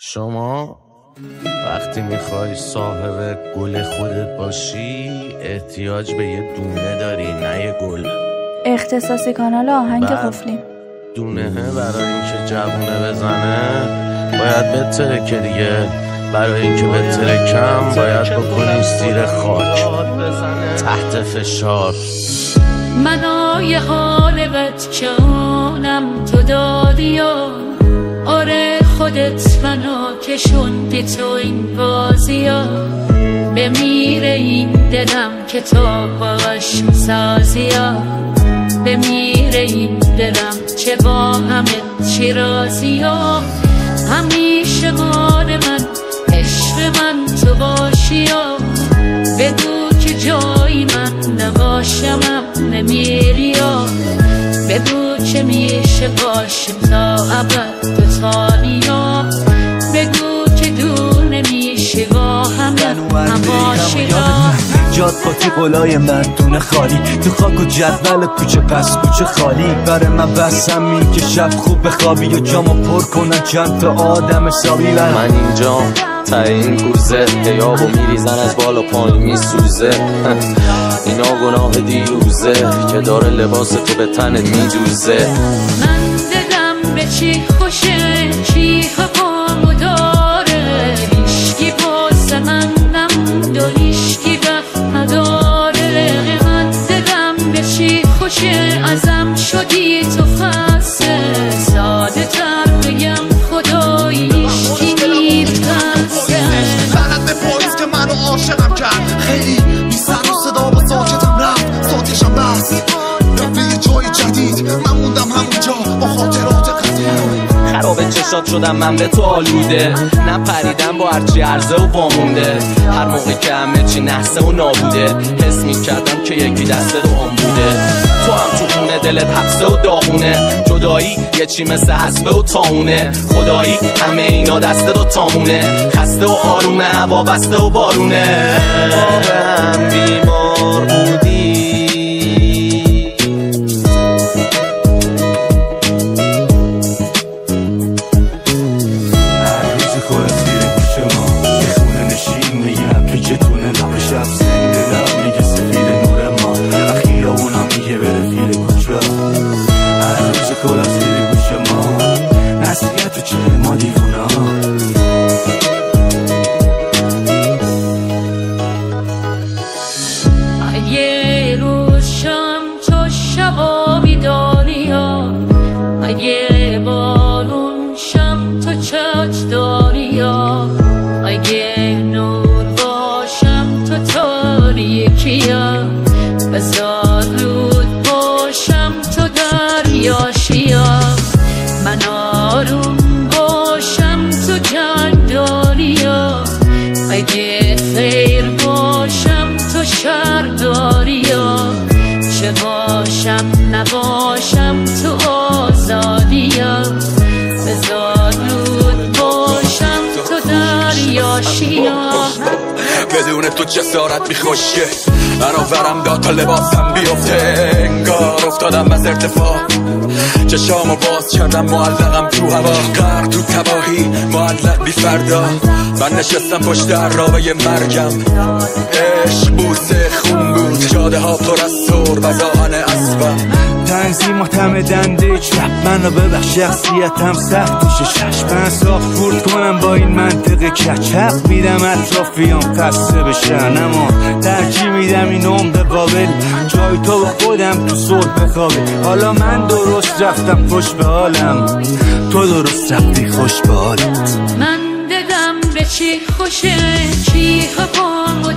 شما وقتی میخوای صاحب گل خودت باشی احتیاج به یه دونه داری، نه یه گل. اختصاصی کانال آهنگ قفلی. دونه برای اینکه جوونه بزنه باید بترکه دیگه. برای اینکه بترکم باید بکنی زیر خاک تحت فشار. منای حال بچانم تو دادی و آره خودت منو کشوندی تو این بازی ها. بمیره این دلم که تو باش سازی ها. بمیره این دلم چه با همه چی رازی ها. همیشه مال من عشق من تو باشی ها. بگو که جایی من نباشمم نمیری ها. بگو که میشه باشیم تا ابد تو ثانیا. بگو که دور نمیشه با همه هماشی ها. جاد قاطی قلای مردونه خالی تو خاک و جدول کوچه پس کوچه خالی. برای من بسم این که شب خوب بخوابی و جامو پر کنن چند تا آدم حسابی. من اینجام تا این کوزه دیابو میریزن از بالا پایین میسوزه. اینا گناه دیروزه که داره لباس تو به تنت میدوزه. من دلم به چی خوشه چی حقامو داره. هیشکی باسه من نموند و هیشکی وقت نداره. من دلم به چی خوشه ازم شدی تو خسته. ساده تر بگم خدایی هیشکی نیرخسته. لعنت به پاییز که منو عاشقم کرد. خیلی بی سر و صدا با ساکتم رفت. ساتشم بست رفت یه جای جدید. من موندم همونجا با خاطرات قدیم. خراب چشات شدم من به تو آلوده. نپریدم با هرچی عرضه و وامونده. هر موقع که همه چی نحسه و نابوده حس میکردم که یکی دسته رو هم بوده. تو هم تو خونه دلت حبسه و داغونه. جدایی یه چی مثل حسبه و تاونه. خدایی همه اینا دسته رو تامونه. خسته و آرومه هوا بسته و بارونه. ما به هم بیمار بودی. اگه روشم تو شبا بیداری ها. اگه بارون شم تو چت داری ها. اگه نور باشم تو تاریکی ها. بزار رود باشم تو دریاشی ها. من آروم باشم تو جنگداری ها. اگه خیر باشم تو شرداری ها. چه باشم نباشم تو آزادی ها. بزار رود باشم تو دریاشی ها. بدون تو جسارت میخوشه. برآورم داد تا لباسم بیفته. انگار افتادم از ارتفاع. چشامو باز کردم معلقم تو هوا. غرق تو تباهی معلق بی فردا. من نشستم پشت عرابه مرگم. عشق بوسه خون بود. جاده ها پر از سر بزاهن اسبم. تنظیم معتمدن دیچ رب منو ببخش شخصیتم سختیشه. چشمن صاف فورد کنم با این منطقه کچق. میدم اطرافیام خسته بشن اما ترجیح میدم این عمق قابل. جای تو با خودم تو صلح بخوابه. حالا من درست رفتم خوش به حالم. تو درست رفتی خوش به حالت. من دلم به چی خوشه چی حقامو